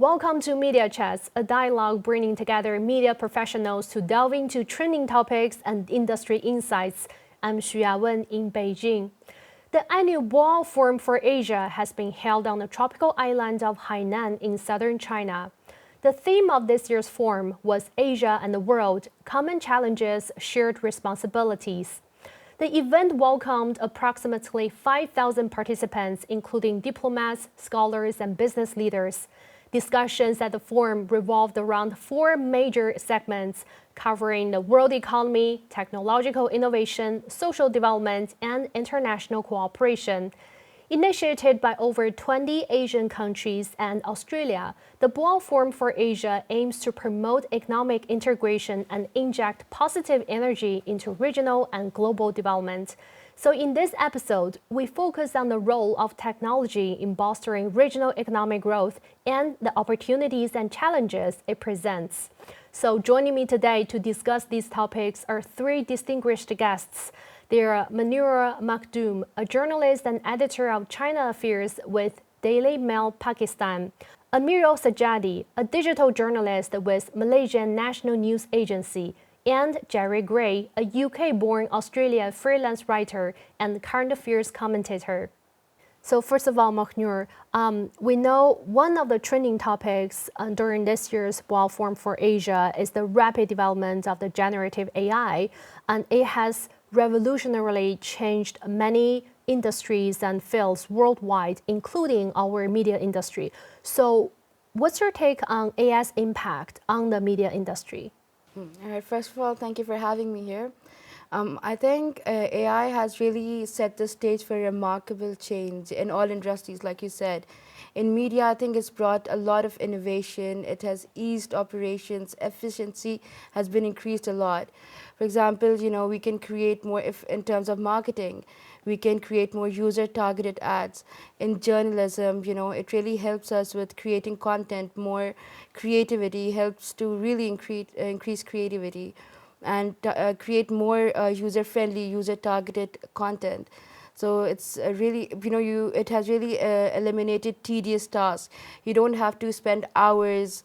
Welcome to Media Chats, a dialogue bringing together media professionals to delve into trending topics and industry insights. I'm Xu Yawen in Beijing. The annual Boao Forum for Asia has been held on the tropical island of Hainan in southern China. The theme of this year's forum was Asia and the World, Common Challenges, Shared Responsibilities. The event welcomed approximately 5,000 participants, including diplomats, scholars, and business leaders. Discussions at the forum revolved around four major segments, covering the world economy, technological innovation, social development, and international cooperation. Initiated by over 20 Asian countries and Australia, the Boao Forum for Asia aims to promote economic integration and inject positive energy into regional and global development. So in this episode, we focus on the role of technology in bolstering regional economic growth and the opportunities and challenges it presents. So joining me today to discuss these topics are three distinguished guests. They are Mahnoor Makhdoom, a journalist and editor of China Affairs with Daily Mail Pakistan; Amirul Sajadi, a digital journalist with Malaysian National News Agency; and Jerry Gray, a UK-born Australian freelance writer and current affairs commentator. So first of all, Mahnoor, we know one of the trending topics during this year's Boao Forum for Asia is the rapid development of the generative AI, and it has revolutionarily changed many industries and fields worldwide, including our media industry. So what's your take on AI's impact on the media industry? All right, first of all, thank you for having me here. I think AI has really set the stage for a remarkable change in all industries, like you said. In media, I think it's brought a lot of innovation. It has eased operations. Efficiency has been increased a lot. For example, we can create more in terms of marketing. We can create more user-targeted ads. In journalism, it really helps us with creating content. More creativity helps to really increase creativity and create more user-friendly, user-targeted content. So it's really, it has really eliminated tedious tasks. You don't have to spend hours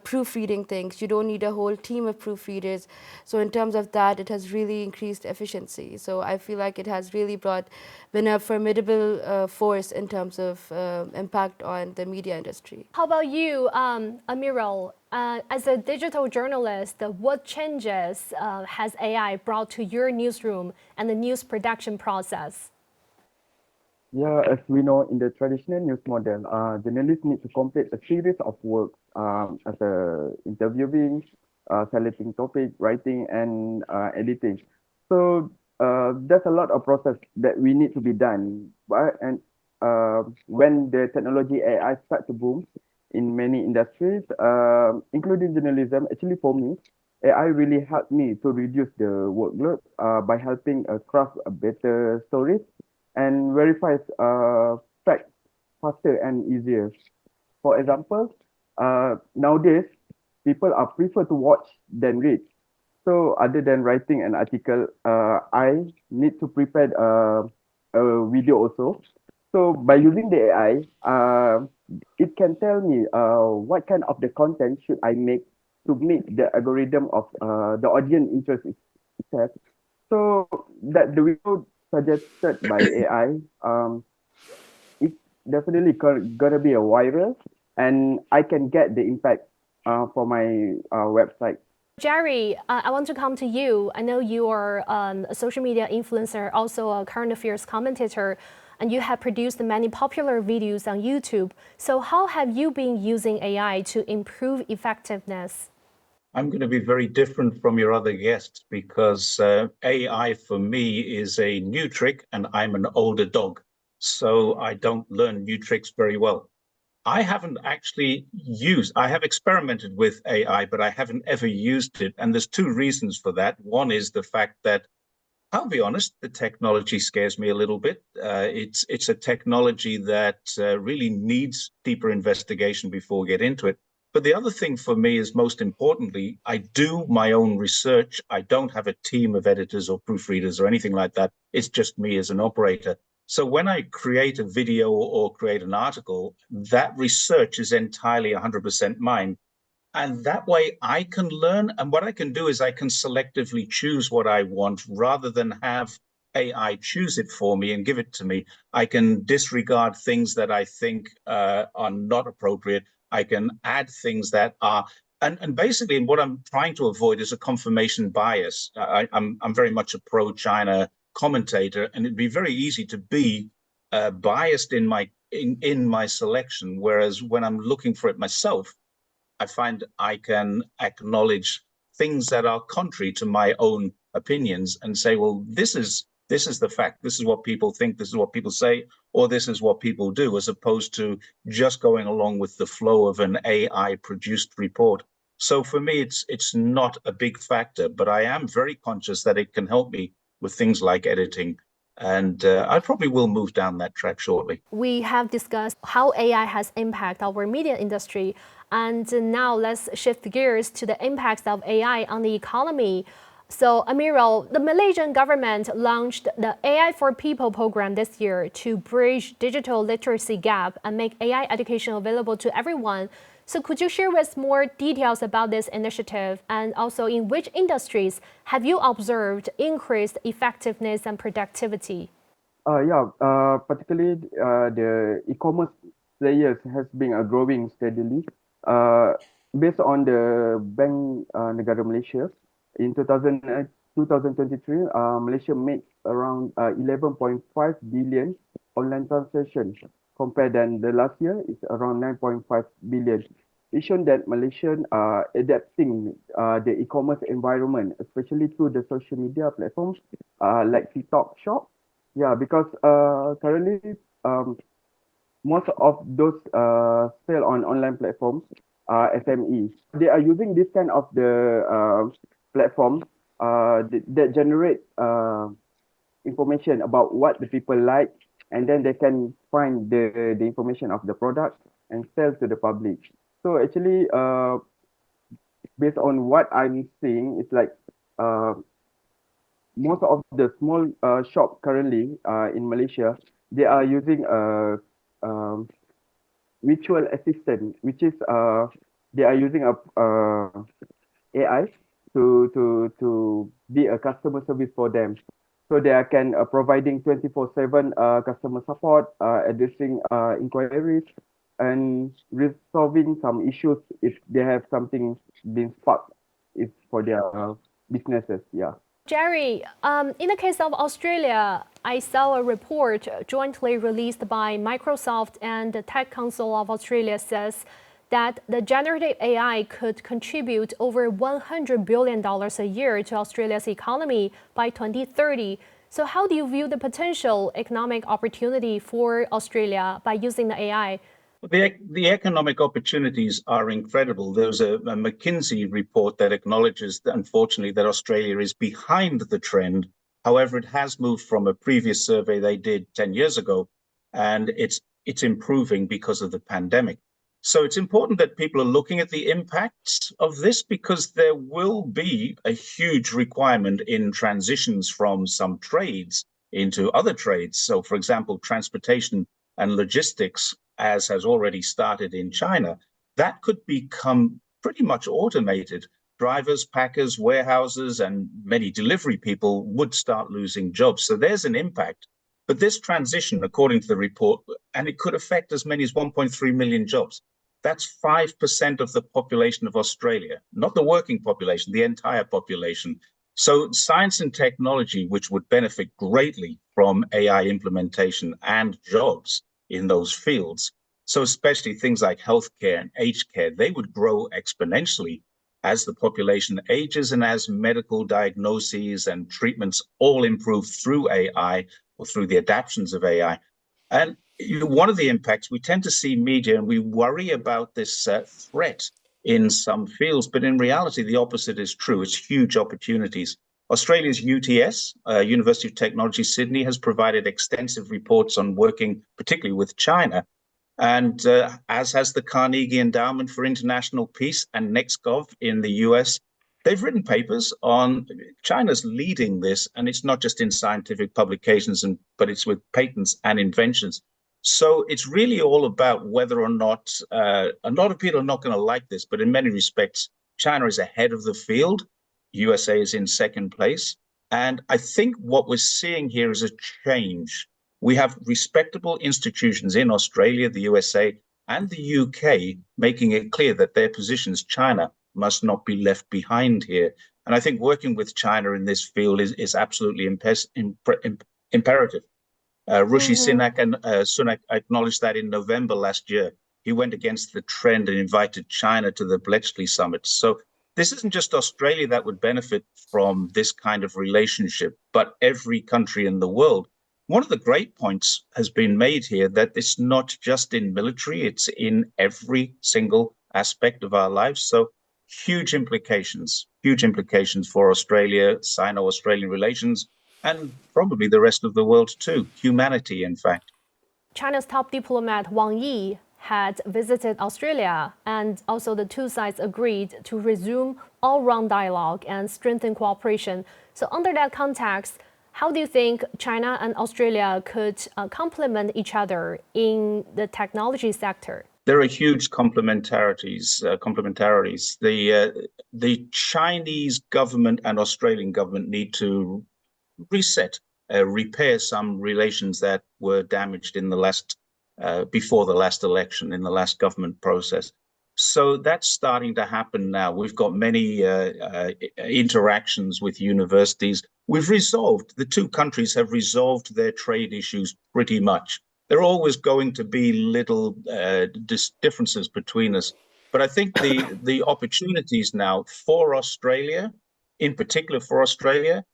proofreading things. You don't need a whole team of proofreaders. So in terms of that, it has really increased efficiency. So I feel like it has really been a formidable force in terms of impact on the media industry. How about you, Amirul? As a digital journalist, what changes has AI brought to your newsroom and the news production process? Yeah, as we know, in the traditional news model, journalists need to complete a series of work as interviewing, selecting topic, writing, and editing. So there's a lot of process that we need to be done. And when the technology AI start to boom in many industries, including journalism, actually for me, AI really helped me to reduce the workload by helping craft a better stories and verifies facts faster and easier. For example, nowadays, people are prefer to watch than read. So other than writing an article, I need to prepare a video also. So by using the AI, it can tell me what kind of the content should I make to meet the algorithm of the audience interest itself. So that the video suggested by AI, it's definitely gonna be a viral, and I can get the impact for my website. Jerry, I want to come to you. I know you are a social media influencer, also a current affairs commentator, and you have produced many popular videos on YouTube. So how have you been using AI to improve effectiveness? I'm going to be very different from your other guests because AI for me is a new trick and I'm an older dog. So I don't learn new tricks very well. I haven't actually I have experimented with AI, but I haven't ever used it. And there's two reasons for that. One is the fact that, I'll be honest, the technology scares me a little bit. It's a technology that really needs deeper investigation before we get into it. But the other thing for me is, most importantly, I do my own research. I don't have a team of editors or proofreaders or anything like that. It's just me as an operator. So when I create a video or create an article, that research is entirely 100% mine. And that way I can learn. And what I can do is I can selectively choose what I want rather than have AI choose it for me and give it to me. I can disregard things that I think are not appropriate. I can add things that are, and basically what I'm trying to avoid is a confirmation bias. I'm very much a pro-China commentator, and it'd be very easy to be biased in my selection. Whereas when I'm looking for it myself, I find I can acknowledge things that are contrary to my own opinions and say, well, this is the fact. This is what people think. This is what people say, or this is what people do, as opposed to just going along with the flow of an AI produced report. So for me, it's not a big factor, but I am very conscious that it can help me with things like editing. And I probably will move down that track shortly. We have discussed how AI has impacted our media industry. And now let's shift gears to the impacts of AI on the economy. So, Amirul, the Malaysian government launched the AI for People program this year to bridge digital literacy gap and make AI education available to everyone. So could you share with us more details about this initiative, and also in which industries have you observed increased effectiveness and productivity? Particularly the e-commerce players has been growing steadily. Based on the Bank Negara Malaysia, in 2023, Malaysia made around 11.5 billion online transactions. Compared than the last year, it's around 9.5 billion. It shows that Malaysian are adapting the e-commerce environment, especially through the social media platforms like TikTok Shop. Yeah, because currently most of those sell on online platforms are SMEs. They are using this kind of the platforms that generate information about what the people like, and then they can find the information of the product and sell to the public. So actually, based on what I'm seeing, it's like most of the small shop currently in Malaysia, they are using a virtual assistant, which is they are using a AI to be a customer service for them. So they are can providing 24/7 customer support, addressing inquiries, and resolving some issues if they have something being sparked if for their businesses. Yeah. Jerry, in the case of Australia, I saw a report jointly released by Microsoft and the Tech Council of Australia says that the generative AI could contribute over $100 billion a year to Australia's economy by 2030. So how do you view the potential economic opportunity for Australia by using the AI? The economic opportunities are incredible. There's a McKinsey report that acknowledges that, unfortunately, that Australia is behind the trend. However, it has moved from a previous survey they did 10 years ago, and it's improving because of the pandemic. So it's important that people are looking at the impacts of this, because there will be a huge requirement in transitions from some trades into other trades. So, for example, transportation and logistics, as has already started in China, that could become pretty much automated. Drivers, packers, warehouses, and many delivery people would start losing jobs. So there's an impact. But this transition, according to the report, and it could affect as many as 1.3 million jobs. That's 5% of the population of Australia, not the working population, the entire population. So science and technology, which would benefit greatly from AI implementation and jobs in those fields. So especially things like healthcare and aged care, they would grow exponentially as the population ages and as medical diagnoses and treatments all improve through AI or through the adaptations of AI. And one of the impacts, we tend to see media and we worry about this threat in some fields, but in reality, the opposite is true. It's huge opportunities. Australia's UTS, University of Technology Sydney, has provided extensive reports on working particularly with China, and as has the Carnegie Endowment for International Peace and NextGov in the US. they've written papers on China's leading this, and it's not just in scientific publications, but it's with patents and inventions. So it's really all about whether or not a lot of people are not going to like this, but in many respects, China is ahead of the field. USA is in second place. And I think what we're seeing here is a change. We have respectable institutions in Australia, the USA, and the UK making it clear that their positions, China, must not be left behind here. And I think working with China in this field is absolutely imperative. Rishi Sunak and Sunak acknowledged that in November last year. He went against the trend and invited China to the Bletchley summit. So this isn't just Australia that would benefit from this kind of relationship, but every country in the world. One of the great points has been made here that it's not just in military, it's in every single aspect of our lives. So huge implications for Australia, Sino-Australian relations, and probably the rest of the world too, humanity, in fact. China's top diplomat Wang Yi had visited Australia, and also the two sides agreed to resume all-round dialogue and strengthen cooperation. So under that context, how do you think China and Australia could complement each other in the technology sector? There are huge complementarities. The Chinese government and Australian government need to repair some relations that were damaged in the last before the last election, in the last government process. So that's starting to happen now. We've got many interactions with universities. The two countries have resolved their trade issues pretty much. There are always going to be little differences between us. But I think the opportunities now for Australia, in particular for Australia,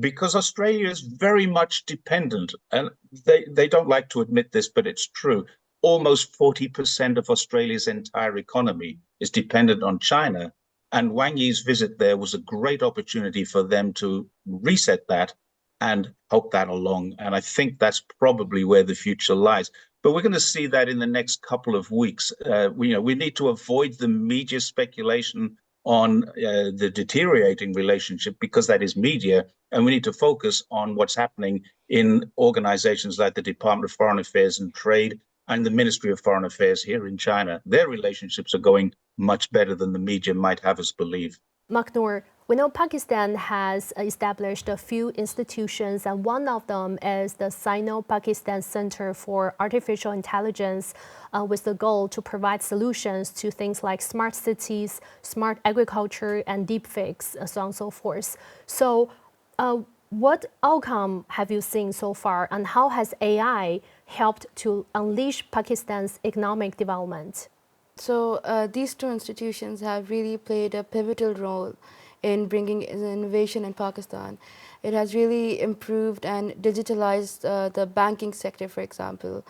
because Australia is very much dependent, and they don't like to admit this, but it's true. Almost 40% of Australia's entire economy is dependent on China. And Wang Yi's visit there was a great opportunity for them to reset that and help that along. And I think that's probably where the future lies. But we're going to see that in the next couple of weeks. We need to avoid the media speculation on the deteriorating relationship, because that is media, and we need to focus on what's happening in organizations like the Department of Foreign Affairs and Trade and the Ministry of Foreign Affairs here in China. Their relationships are going much better than the media might have us believe. Mahnoor, we know Pakistan has established a few institutions, and one of them is the Sino-Pakistan Center for Artificial Intelligence, with the goal to provide solutions to things like smart cities, smart agriculture, and deepfakes, so on and so forth. So what outcome have you seen so far, and how has AI helped to unleash Pakistan's economic development? So these two institutions have really played a pivotal role in bringing innovation in Pakistan. It has really improved and digitalized the banking sector, for example.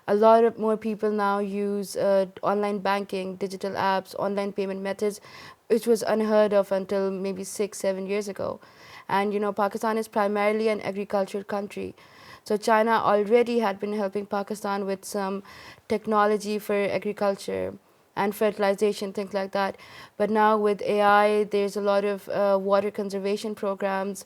A lot of more people now use online banking, digital apps, online payment methods, which was unheard of until maybe 6-7 years ago. And Pakistan is primarily an agricultural country. So China already had been helping Pakistan with some technology for agriculture and fertilization, things like that. But now with AI, there's a lot of water conservation programs,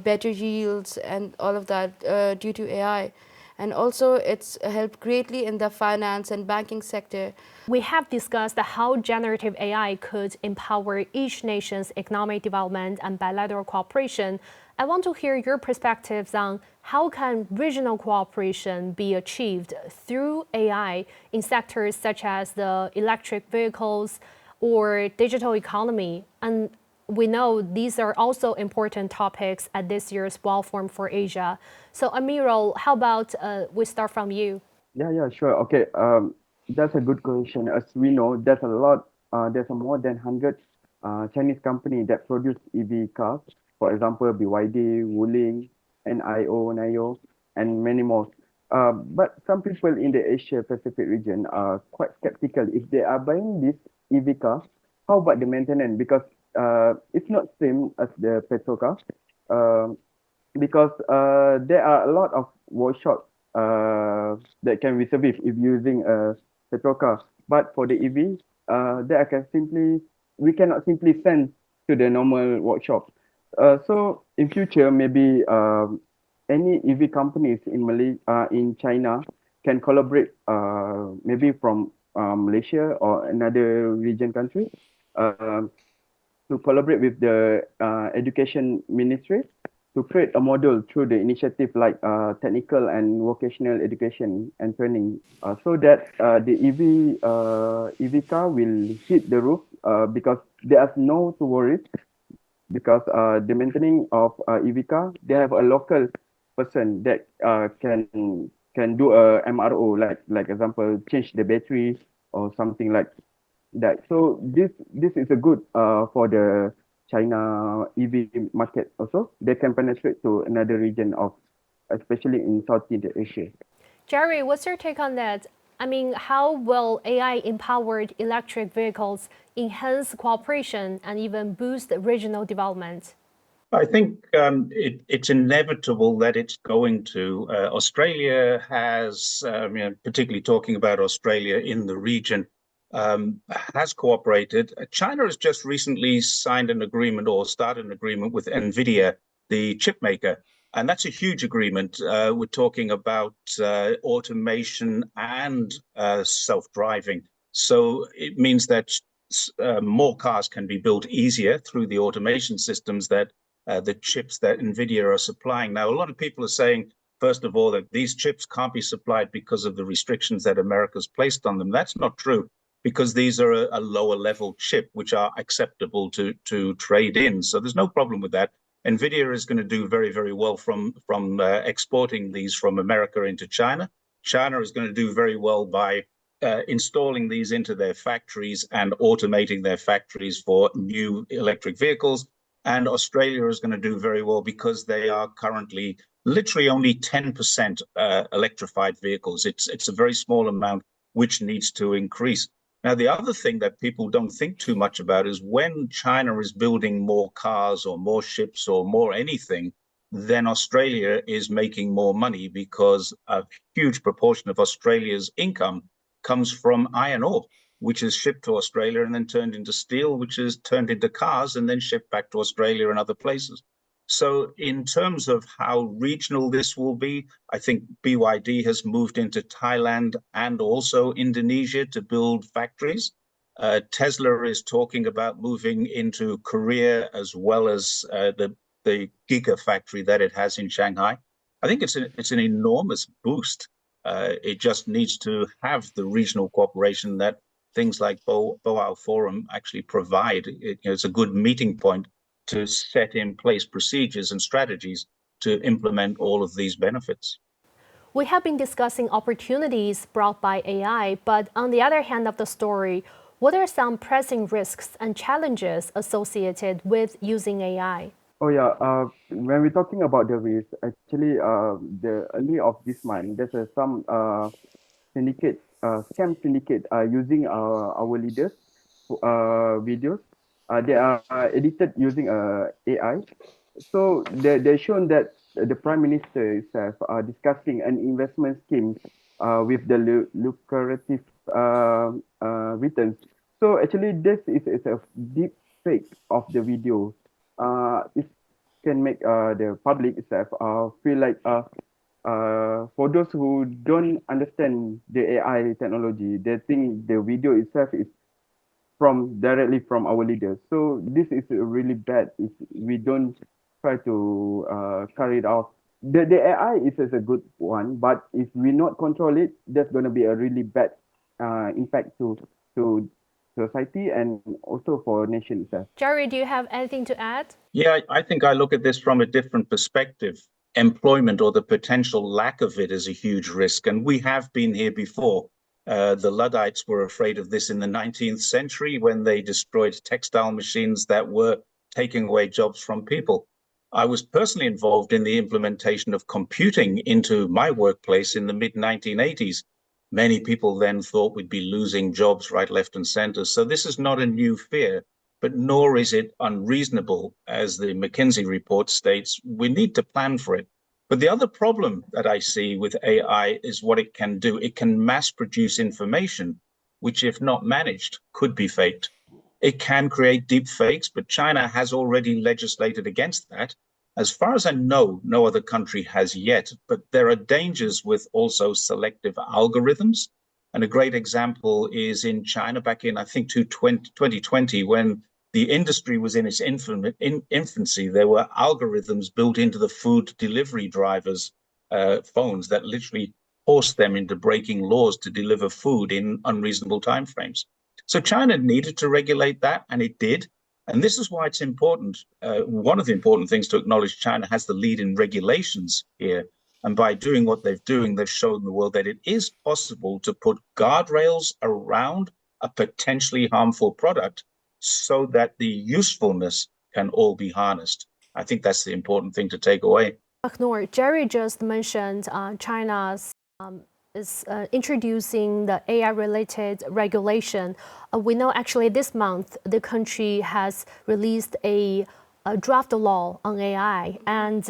better yields, and all of that due to AI. And also, it's helped greatly in the finance and banking sector. We have discussed how generative AI could empower each nation's economic development and bilateral cooperation. I want to hear your perspectives on how can regional cooperation be achieved through AI in sectors such as the electric vehicles or digital economy. And we know these are also important topics at this year's Boao Forum for Asia. So Amirul, how about we start from you? Yeah, sure. Okay, that's a good question. As we know, there's more than 100 Chinese companies that produce EV cars. For example, BYD, Wuling, NIO, and many more. But some people in the Asia Pacific region are quite skeptical. If they are buying this EV car, how about the maintenance? Because it's not same as the petrol car. Because there are a lot of workshops that can be serviced if using a petrol car. But for the EV, we cannot simply send to the normal workshop. So in future, maybe any EV companies in China can collaborate, maybe from Malaysia or another region country, um, to collaborate with the education ministry to create a model through the initiative like technical and vocational education and training, so that the EV car will hit the roof, because there's no to worry, because the maintaining of EV car, they have a local person that can do a MRO, like example, change the battery or something like that. So this is a good for the China EV market also. They can penetrate to another region of, especially in Southeast Asia. Jerry, what's your take on that? I mean, how will AI-empowered electric vehicles enhance cooperation and even boost regional development? I think it's inevitable that it's going to. Australia has, particularly talking about Australia in the region, has cooperated. China has just recently signed an agreement or started an agreement with NVIDIA, the chip maker. And that's a huge agreement. We're talking about automation and self-driving. So it means that more cars can be built easier through the automation systems that the chips that NVIDIA are supplying. Now, a lot of people are saying, first of all, that these chips can't be supplied because of the restrictions that America's placed on them. That's not true, because these are a lower level chip, which are acceptable to trade in. So there's no problem with that. NVIDIA is going to do very, very well from exporting these from America into China. China is going to do very well by installing these into their factories and automating their factories for new electric vehicles. And Australia is going to do very well because they are currently literally only 10% electrified vehicles. It's a very small amount, which needs to increase. Now, the other thing that people don't think too much about is when China is building more cars or more ships or more anything, then Australia is making more money, because a huge proportion of Australia's income comes from iron ore, which is shipped to Australia and then turned into steel, which is turned into cars and then shipped back to Australia and other places. So in terms of how regional this will be, I think BYD has moved into Thailand and also Indonesia to build factories. Tesla is talking about moving into Korea, as well as the gigafactory that it has in Shanghai. I think it's an enormous boost. It just needs to have the regional cooperation that things like Boao Forum actually provide. It's a good meeting point to set in place procedures and strategies to implement all of these benefits. We have been discussing opportunities brought by AI, but on the other hand of the story, what are some pressing risks and challenges associated with using AI? Oh yeah, when we're talking about the risk, actually, the early of this month, there's some scam syndicate using our leaders videos. They are edited using AI. So they shown that the prime minister itself are discussing an investment scheme with the lucrative returns. So actually, this is a deep fake of the video. It can make the public itself feel like for those who don't understand the AI technology, they think the video itself is directly from our leaders. So this is really bad if we don't try to carry it out. The AI is a good one, but if we not control it, that's going to be a really bad impact to society and also for nation itself. Jerry, do you have anything to add? Yeah, I think I look at this from a different perspective. Employment, or the potential lack of it, is a huge risk. And we have been here before. The Luddites were afraid of this in the 19th century when they destroyed textile machines that were taking away jobs from people. I was personally involved in the implementation of computing into my workplace in the mid-1980s. Many people then thought we'd be losing jobs right, left, and center. So this is not a new fear, but nor is it unreasonable. As the McKinsey report states, we need to plan for it. But the other problem that I see with AI is what it can do. It can mass produce information, which, if not managed, could be faked. It can create deep fakes, but China has already legislated against that. As far as I know, no other country has yet, but there are dangers with also selective algorithms. And a great example is in China back in, I think, 2020, when the industry was in its infancy. There were algorithms built into the food delivery drivers' phones that literally forced them into breaking laws to deliver food in unreasonable timeframes. So China needed to regulate that, and it did. And this is why it's important. One of the important things to acknowledge, China has the lead in regulations here. And by doing what they're doing, they've shown the world that it is possible to put guardrails around a potentially harmful product so that the usefulness can all be harnessed. I think that's the important thing to take away. Mahnoor, Jerry just mentioned China's is introducing the AI-related regulation. We know actually this month the country has released a draft law on AI and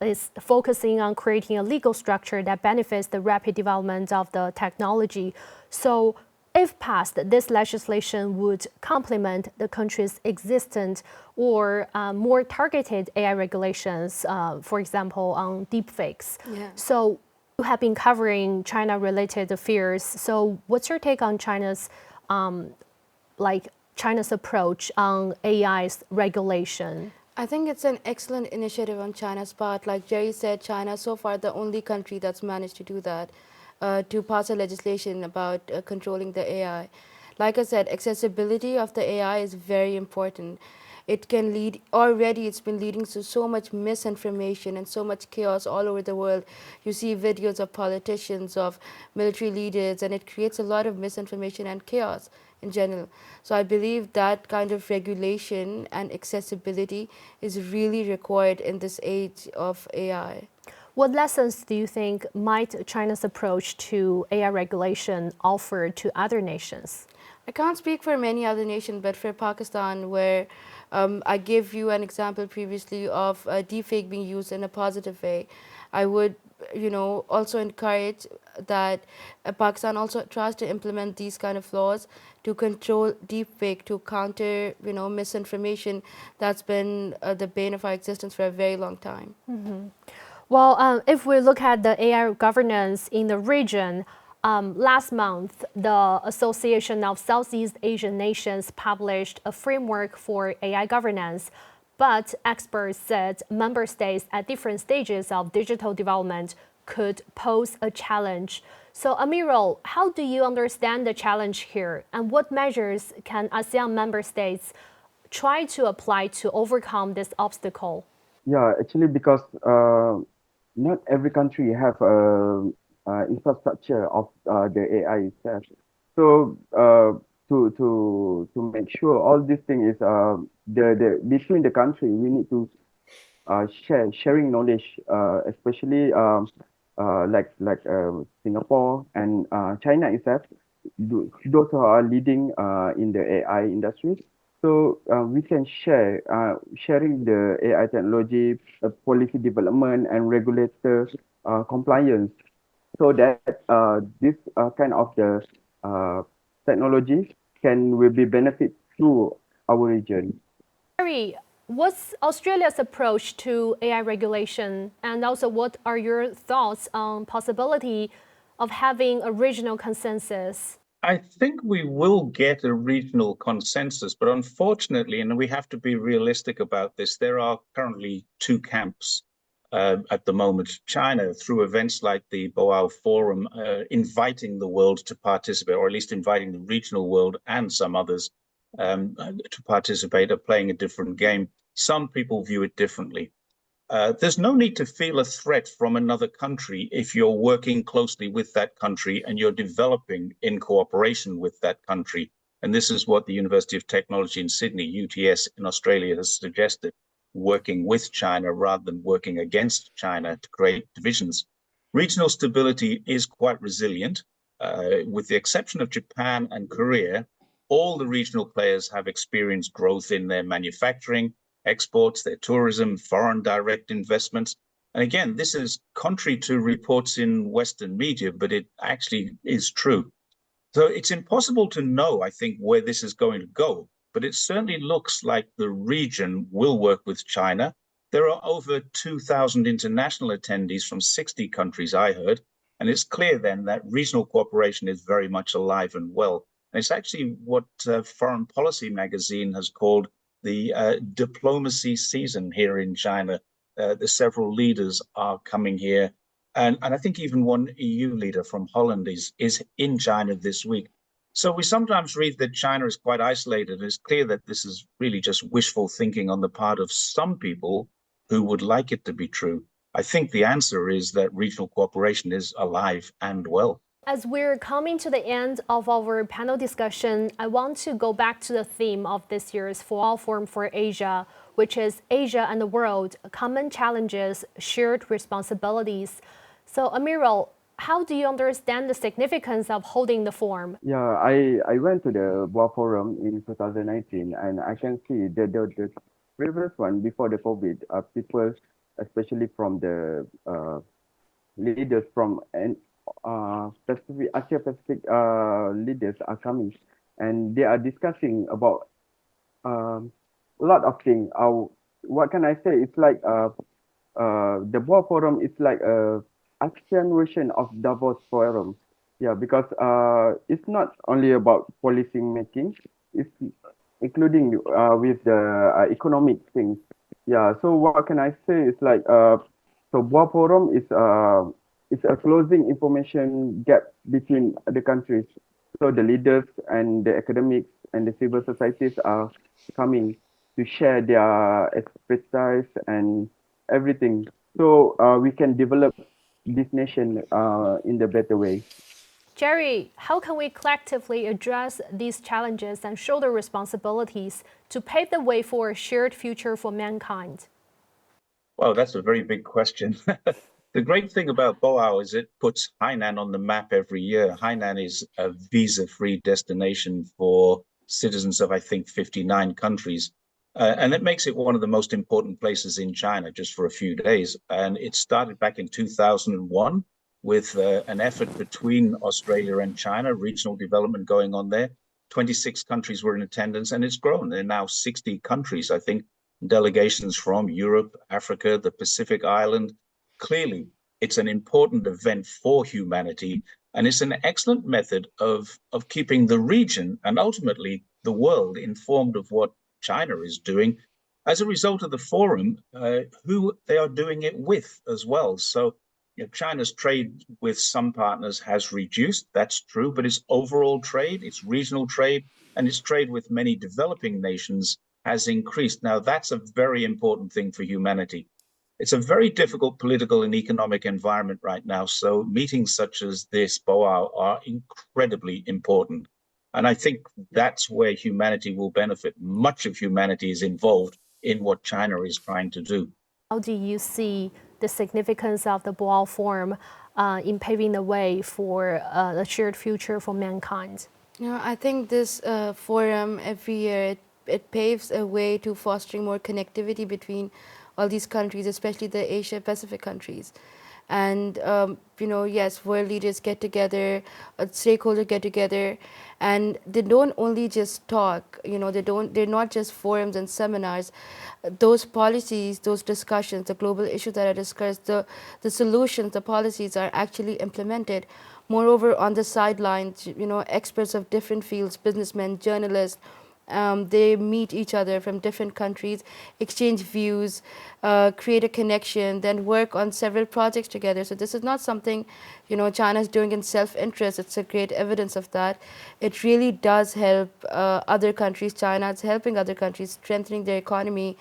is focusing on creating a legal structure that benefits the rapid development of the technology. So if passed, this legislation would complement the country's existent or more targeted AI regulations, for example, on deepfakes. Yeah. So you have been covering China-related affairs. So what's your take on China's approach on AI's regulation? I think it's an excellent initiative on China's part. Like Jerry said, China is so far the only country that's managed to do that, to pass a legislation about controlling the AI. Like I said, accessibility of the AI is very important. It can lead, already it's been leading to so much misinformation and so much chaos all over the world. You see videos of politicians, of military leaders, and it creates a lot of misinformation and chaos in general. So I believe that kind of regulation and accessibility is really required in this age of AI. What lessons do you think might China's approach to AI regulation offer to other nations? I can't speak for many other nations, but for Pakistan, where I gave you an example previously of deepfake being used in a positive way, I would, also encourage that Pakistan also tries to implement these kind of laws to control deepfake, to counter, misinformation that's been the bane of our existence for a very long time. Mm-hmm. Well, if we look at the AI governance in the region, last month, the Association of Southeast Asian Nations published a framework for AI governance, but experts said member states at different stages of digital development could pose a challenge. So, Amirul, how do you understand the challenge here, and what measures can ASEAN member states try to apply to overcome this obstacle? Yeah, actually, because not every country have a infrastructure of the AI itself. So to make sure all this thing is the between the country, we need to sharing knowledge, especially like Singapore and China itself. Those who are leading in the AI industry. So we can sharing the AI technology, policy development, and regulator compliance, so that this kind of the technology will be benefit to our region. Harry, what's Australia's approach to AI regulation, and also what are your thoughts on possibility of having a regional consensus? I think we will get a regional consensus, but unfortunately, and we have to be realistic about this, there are currently two camps at the moment. China, through events like the Boao Forum, inviting the world to participate, or at least inviting the regional world and some others to participate, are playing a different game. Some people view it differently. There's no need to feel a threat from another country if you're working closely with that country and you're developing in cooperation with that country. And this is what the University of Technology in Sydney, UTS in Australia, has suggested, working with China rather than working against China to create divisions. Regional stability is quite resilient. With the exception of Japan and Korea, all the regional players have experienced growth in their manufacturing, exports, their tourism, foreign direct investments. And again, this is contrary to reports in Western media, but it actually is true. So it's impossible to know, I think, where this is going to go. but it certainly looks like the region will work with China. There are over 2,000 international attendees from 60 countries, I heard, and it's clear then that regional cooperation is very much alive and well. And it's actually what Foreign Policy magazine has called the diplomacy season here in China. The several leaders are coming here. And I think even one EU leader from Holland is in China this week. So we sometimes read that China is quite isolated. It's clear that this is really just wishful thinking on the part of some people who would like it to be true. I think the answer is that regional cooperation is alive and well. As we're coming to the end of our panel discussion, I want to go back to the theme of this year's Boao Forum for Asia, which is Asia and the World, Common Challenges, Shared Responsibilities. So, Amirul, how do you understand the significance of holding the forum? Yeah, I went to the Boao Forum in 2019, and I can see the previous one before the COVID, people, especially from the leaders from Pacific, Asia Pacific leaders are coming, and they are discussing about a lot of things. What can I say? It's like the Boao Forum is like a action version of Davos Forum. Yeah, because it's not only about policy making, it's including with the economic things. Yeah, so what can I say? It's like so Boao Forum is a closing information gap between the countries. So the leaders and the academics and the civil societies are coming to share their expertise and everything. So we can develop this nation in the better way. Jerry, how can we collectively address these challenges and shoulder responsibilities to pave the way for a shared future for mankind? Well, that's a very big question. The great thing about Boao is it puts Hainan on the map every year. Hainan is a visa-free destination for citizens of, I think, 59 countries. And it makes it one of the most important places in China just for a few days. And it started back in 2001 with an effort between Australia and China, regional development going on there. 26 countries were in attendance, and it's grown. There are now 60 countries, I think, delegations from Europe, Africa, the Pacific Island. Clearly, it's an important event for humanity, and it's an excellent method of keeping the region and ultimately the world informed of what China is doing as a result of the forum, who they are doing it with as well. So China's trade with some partners has reduced, that's true, but its overall trade, its regional trade, and its trade with many developing nations has increased. Now, that's a very important thing for humanity. It's a very difficult political and economic environment right now. So meetings such as this, Boao, are incredibly important. And I think that's where humanity will benefit. Much of humanity is involved in what China is trying to do. How do you see the significance of the Boao Forum in paving the way for a shared future for mankind? I think this forum every year, it paves a way to fostering more connectivity between all these countries, especially the Asia Pacific countries. And yes, world leaders get together, stakeholders get together, and they don't only just talk. They're not just forums and seminars. Those policies, those discussions, the global issues that are discussed, the solutions, the policies are actually implemented. Moreover, on the sidelines, experts of different fields, businessmen, journalists, they meet each other from different countries, exchange views, create a connection, then work on several projects together. So this is not something, China is doing in self-interest. It's a great evidence of that. It really does help other countries. China is helping other countries, strengthening their economy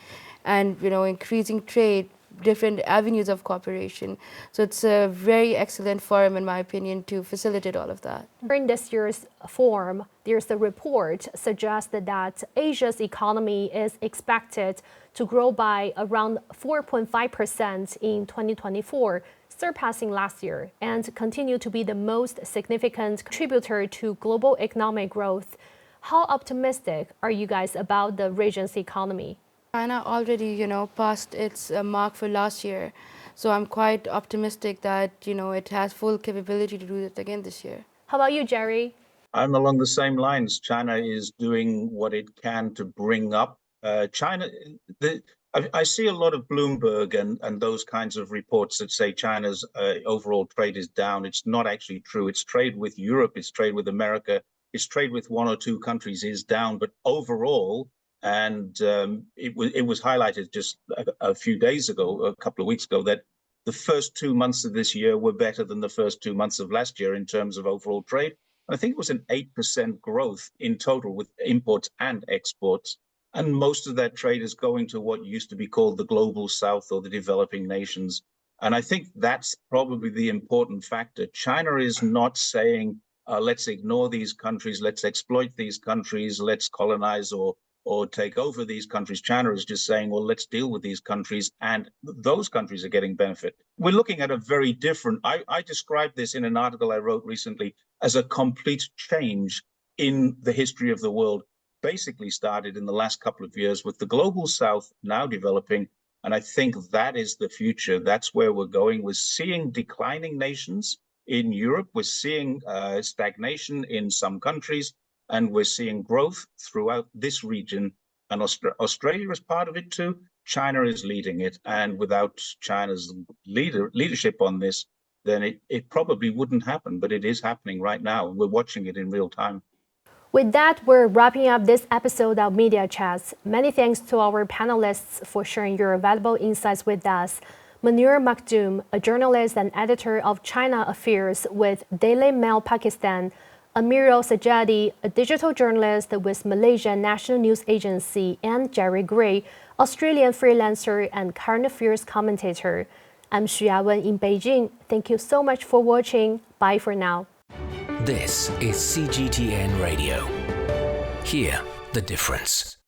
and, increasing trade, different avenues of cooperation. So it's a very excellent forum, in my opinion, to facilitate all of that. During this year's forum, there's a report suggested that Asia's economy is expected to grow by around 4.5% in 2024, surpassing last year, and continue to be the most significant contributor to global economic growth. How optimistic are you guys about the region's economy? China already, passed its mark for last year. So I'm quite optimistic that, it has full capability to do it again this year. How about you, Jerry? I'm along the same lines. China is doing what it can to bring up China. I see a lot of Bloomberg and those kinds of reports that say China's overall trade is down. It's not actually true. Its trade with Europe, its trade with America, its trade with one or two countries is down, but overall, and it was highlighted just a few days ago, a couple of weeks ago, that the first 2 months of this year were better than the first 2 months of last year in terms of overall trade. I think it was an 8% growth in total with imports and exports. And most of that trade is going to what used to be called the global south or the developing nations. And I think that's probably the important factor. China is not saying, let's ignore these countries, let's exploit these countries, let's colonize or take over these countries. China is just saying, well, let's deal with these countries, and those countries are getting benefit. We're looking at a very different, I described this in an article I wrote recently as a complete change in the history of the world, basically started in the last couple of years with the global south now developing. And I think that is the future. That's where we're going. We're seeing declining nations in Europe. We're seeing stagnation in some countries, and we're seeing growth throughout this region. And Australia is part of it too. China is leading it. And without China's leadership on this, then it probably wouldn't happen. But it is happening right now. We're watching it in real time. With that, we're wrapping up this episode of Media Chats. Many thanks to our panelists for sharing your valuable insights with us. Mahnoor Makhdoom, a journalist and editor of China Affairs with Daily Mail Pakistan; Amirul Sajadi, a digital journalist with Malaysian National News Agency; and Jerry Gray, Australian freelancer and current affairs commentator. I'm Xu Yawen in Beijing. Thank you so much for watching. Bye for now. This is CGTN Radio. Hear the difference.